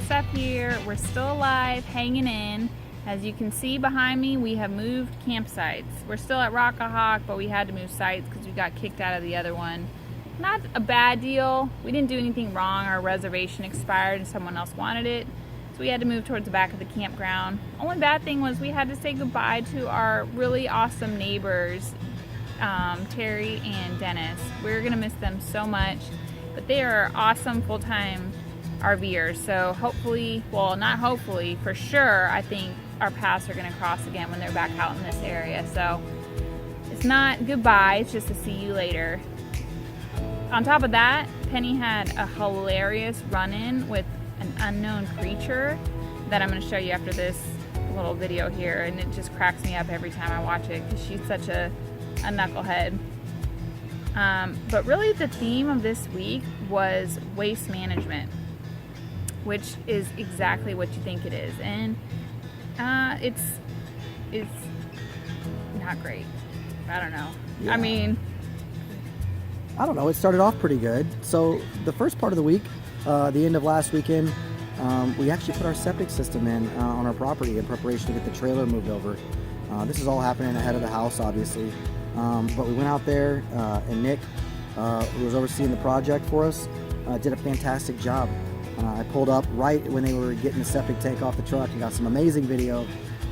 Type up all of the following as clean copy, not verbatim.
stuff here. We're still alive, hanging in. As you can see behind me, we have moved campsites. We're still at Rockahawk, but we had to move sites because we got kicked out of the other one. Not a bad deal. We didn't do anything wrong. Our reservation expired and someone else wanted it. So we had to move towards the back of the campground. Only bad thing was we had to say goodbye to our really awesome neighbors, Terry and Dennis. We're gonna miss them so much, but they are awesome full-time RVers. So hopefully, well, not hopefully, for sure, I think our paths are gonna cross again when they're back out in this area. So it's not goodbye, it's just a see you later. On top of that, Penny had a hilarious run-in with an unknown creature that I'm going to show you after this little video here, and it just cracks me up every time I watch it because she's such a knucklehead. But really the theme of this week was waste management, which is exactly what you think it is, and it's not great. I don't know. Yeah. I don't know, it started off pretty good. So the first part of the week, the end of last weekend, we actually put our septic system in on our property in preparation to get the trailer moved over. This is all happening ahead of the house, obviously. But we went out there, and Nick, who was overseeing the project for us, did a fantastic job. I pulled up right when they were getting the septic tank off the truck and got some amazing video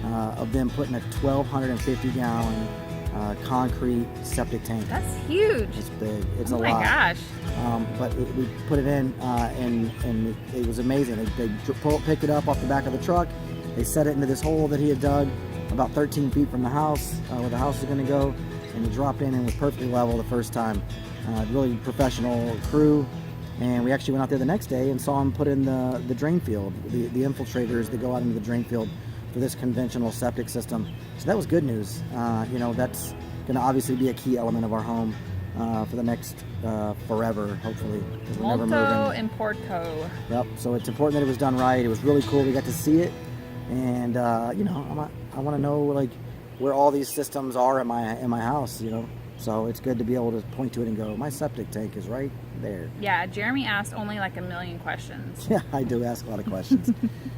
of them putting a 1,250 gallon concrete septic tank. That's huge. It's big. It's a lot. Oh my gosh. But we put it in, and it was amazing. They picked it up off the back of the truck. They set it into this hole that he had dug about 13 feet from the house, where the house is going to go, and he dropped in and was perfectly level the first time. Really professional crew. And we actually went out there the next day and saw him put in the drain field, the infiltrators that go out into the drain field for this conventional septic system. So that was good news. You know, that's going to obviously be a key element of our home for the next forever, hopefully. Molto importo. Yep. So it's important that it was done right. It was really cool. We got to see it, and you know, I want to know like where all these systems are in my house. You know, so it's good to be able to point to it and go, my septic tank is right there. Yeah, Jeremy asked only like a million questions. Yeah, I do ask a lot of questions.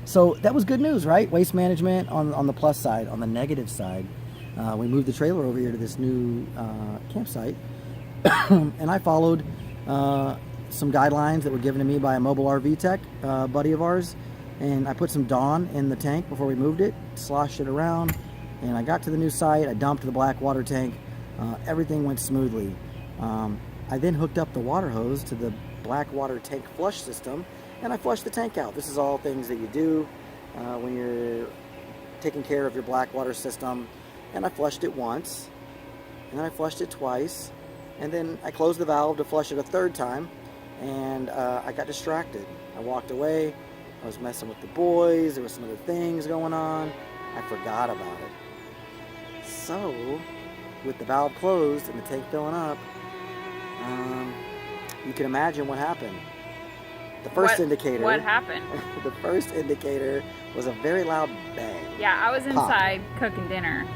So that was good news, right? Waste management on the plus side. On the negative side, we moved the trailer over here to this new campsite, and I followed some guidelines that were given to me by a mobile RV tech buddy of ours, and I put some Dawn in the tank before we moved it, sloshed it around, and I got to the new site. I dumped the black water tank. Everything went smoothly. I then hooked up the water hose to the black water tank flush system, and I flushed the tank out. This is all things that you do when you're taking care of your black water system. And I flushed it once, and then I flushed it twice, and then I closed the valve to flush it a third time, and I got distracted. I walked away. I was messing with the boys. There were some other things going on. I forgot about it. So, with the valve closed and the tank filling up, you can imagine what happened. The first indicator. What happened? The first indicator was a very loud bang. Yeah, I was inside cooking dinner.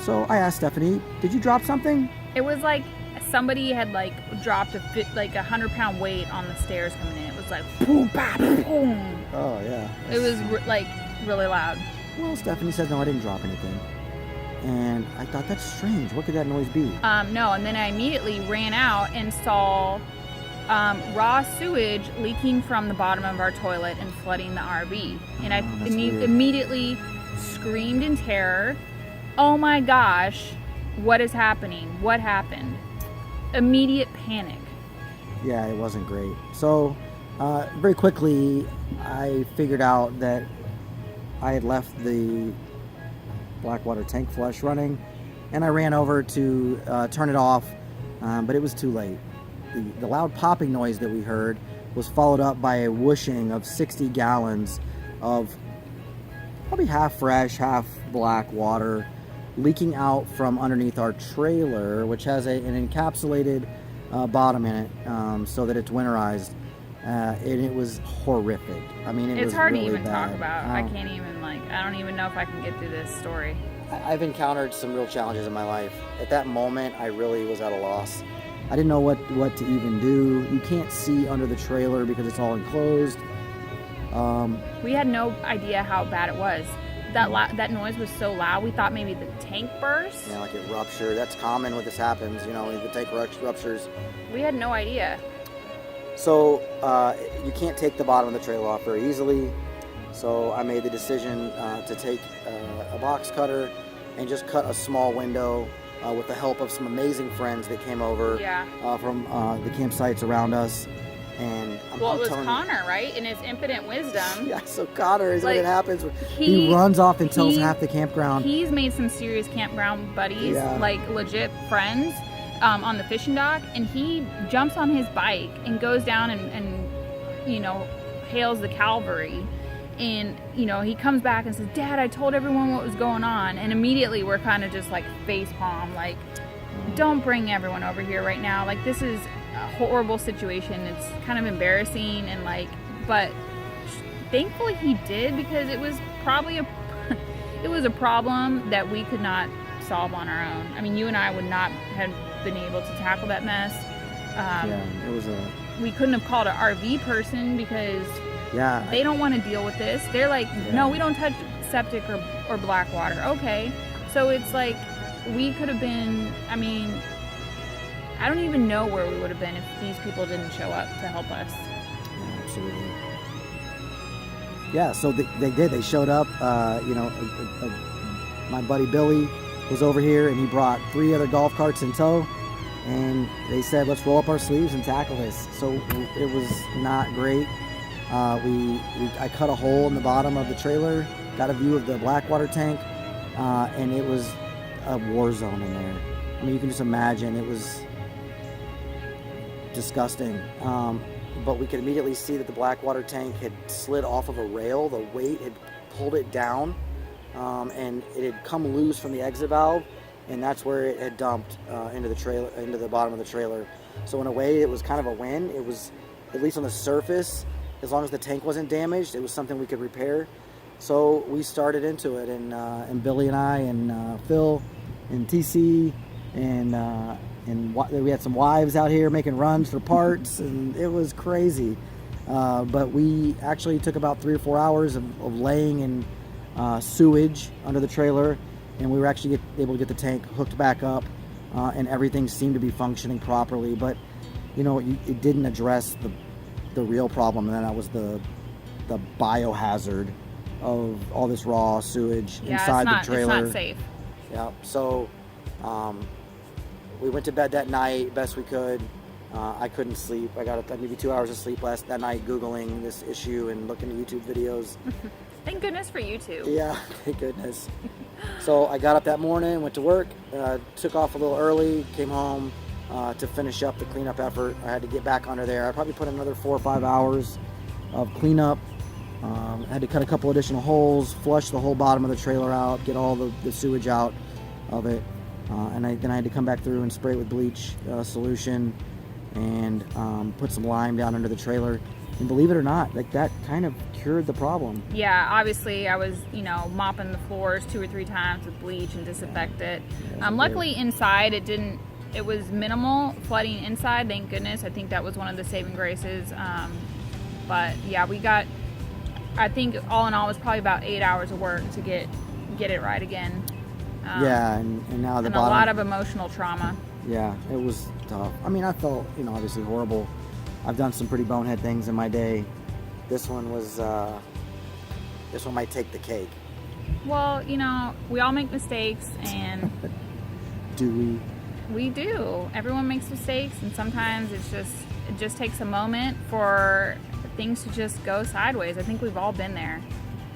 So I asked Stephanie, "Did you drop something?" It was like somebody had like dropped like 100-pound weight on the stairs coming in. It was like boom, bam, boom. Oh yeah. It was like really loud. Well, Stephanie said, "No, I didn't drop anything." And I thought, that's strange. What could that noise be? No, and then I immediately ran out and saw raw sewage leaking from the bottom of our toilet and flooding the RV. And I immediately screamed in terror. Oh my gosh, what is happening? What happened? Immediate panic. Yeah, it wasn't great. So very quickly, I figured out that I had left the black water tank flush running, and I ran over to turn it off, but it was too late. The loud popping noise that we heard was followed up by a whooshing of 60 gallons of probably half fresh, half black water leaking out from underneath our trailer, which has an encapsulated bottom in it, so that it's winterized. And it was horrific. I mean, it's hard really to even bad. talk about. I can't even I don't even know if I can get through this story. I've encountered some real challenges in my life. At that moment, I really was at a loss. I didn't know what to even do. You can't see under the trailer because it's all enclosed. We had no idea how bad it was. That noise was so loud, we thought maybe the tank burst. Yeah, like it ruptured. That's common when this happens, you know, when the tank ruptures. We had no idea. So you can't take the bottom of the trailer off very easily. So I made the decision to take a box cutter and just cut a small window with the help of some amazing friends that came over from the campsites around us. And it was Connor, right? In his impotent wisdom. Yeah, so Connor is what it happens. He runs off and tells half the campground. He's made some serious campground buddies, like legit friends, on the fishing dock, and he jumps on his bike and goes down and you know, hails the cavalry. And, you know, he comes back and says, Dad, I told everyone what was going on. And immediately we're kind of just like face palm, like, don't bring everyone over here right now. Like, this is a horrible situation. It's kind of embarrassing, and like, but thankfully he did, because it was probably it was a problem that we could not solve on our own. I mean, you and I would not have been able to tackle that mess. We couldn't have called an RV person, because they don't want to deal with this. They're like, no, we don't touch septic or black water. Okay, so it's like we could have been, I mean, I don't even know where we would have been if these people didn't show up to help us. Yeah, absolutely. Yeah, so they did. They showed up. You know, my buddy Billy was over here, and he brought 3 other golf carts in tow. And they said, let's roll up our sleeves and tackle this. So it was not great. I cut a hole in the bottom of the trailer, got a view of the Blackwater tank, and it was a war zone in there. I mean, you can just imagine. It was disgusting. But we could immediately see that the Blackwater tank had slid off of a rail. The weight had pulled it down, and it had come loose from the exit valve, and that's where it had dumped into the bottom of the trailer. So in a way, it was kind of a win. It was, at least on the surface, as long as the tank wasn't damaged, it was something we could repair. So we started into it, and Billy and I and Phil and TC and we had some wives out here making runs for parts, and it was crazy. But we actually took about 3 or 4 hours of laying in sewage under the trailer, and we were actually able to get the tank hooked back up, and everything seemed to be functioning properly. But you know, it didn't address the real problem, and that was the biohazard of all this raw sewage inside the trailer. It's not safe. Yeah. So we went to bed that night best we could. I couldn't sleep. I got maybe 2 hours of sleep that night Googling this issue and looking at YouTube videos. Thank goodness for YouTube. Yeah, thank goodness. So I got up that morning, went to work, took off a little early, came home to finish up the cleanup effort. I had to get back under there. I probably put another 4 or 5 hours of cleanup. I had to cut a couple additional holes, flush the whole bottom of the trailer out, get all the sewage out of it. And then I had to come back through and spray it with bleach solution and put some lime down under the trailer. And believe it or not, like, that kind of cured the problem. Yeah, obviously I was, you know, mopping the floors 2 or 3 times with bleach and disinfect it. Luckily inside it was minimal flooding inside, thank goodness. I think that was one of the saving graces. But yeah, I think all in all it was probably about 8 hours of work to get it right again. And now the bottom. A lot of emotional trauma. Yeah, it was tough. I mean, I felt, you know, obviously horrible. I've done some pretty bonehead things in my day. This one might take the cake. Well, you know, we all make mistakes, and do we? We do. Everyone makes mistakes, and sometimes it just takes a moment for things to just go sideways. I think we've all been there.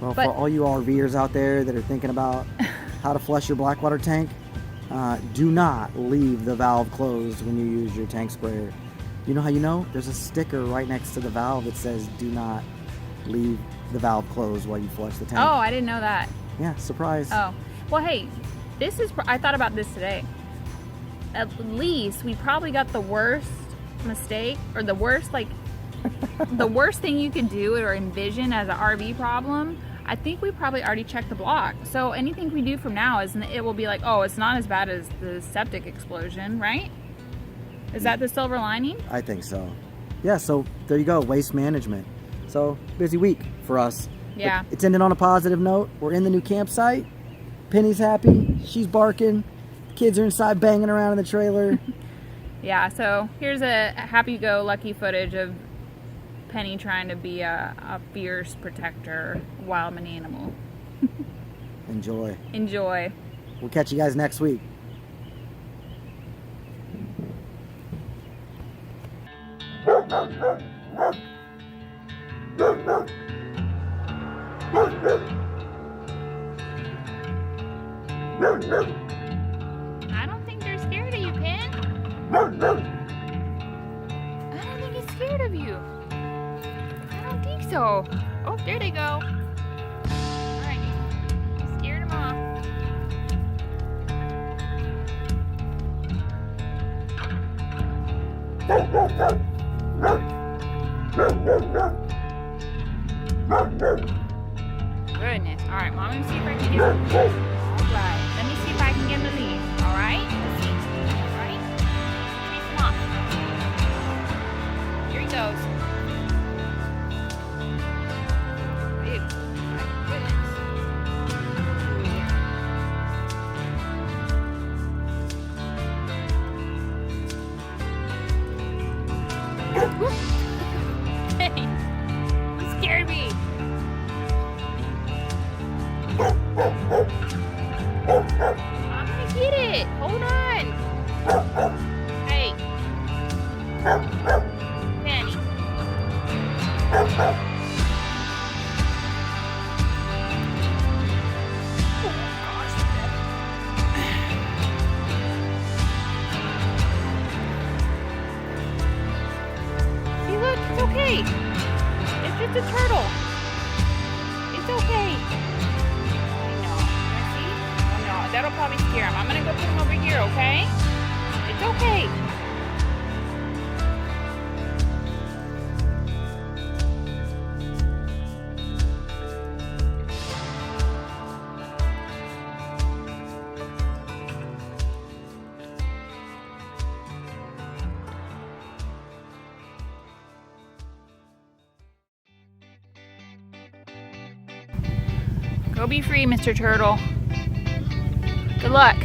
Well, for all you RVers out there that are thinking about how to flush your Blackwater tank, do not leave the valve closed when you use your tank sprayer. You know how you know? There's a sticker right next to the valve that says, do not leave the valve closed while you flush the tank. Oh, I didn't know that. Yeah, surprise. Oh, well, hey, I thought about this today. At least we probably got the worst mistake, or the worst, like, the worst thing you could do or envision as an RV problem. I think we probably already checked the block. So anything we do from now it will be like, oh, it's not as bad as the septic explosion, right? Is that the silver lining? I think so. Yeah, so there you go, waste management. So, busy week for us. Yeah. But it's ending on a positive note. We're in the new campsite. Penny's happy. She's barking. Kids are inside banging around in the trailer. Yeah, so here's a happy-go-lucky footage of Penny trying to be a fierce protector, wildman animal. Enjoy. Enjoy. We'll catch you guys next week. I don't think they're scared of you, Pen. I don't think he's scared of you. I don't think so. Oh, there they go. Alright, you scared him off. Goodness. Alright, Mom, let me see if I can get him. Alright, let me see if I can get him to leave. Alright? Let's see. Alright? Chase him off. Here he goes. Ew. My goodness. Hey, you scared me. I'm gonna get it. Hold on. Hey. Penny. See, look, it's okay. It's just a turtle. It's okay. I know. See? Oh no, that'll probably scare him. I'm gonna go put him over here, okay? It's okay. Go be free, Mr. Turtle. Good luck.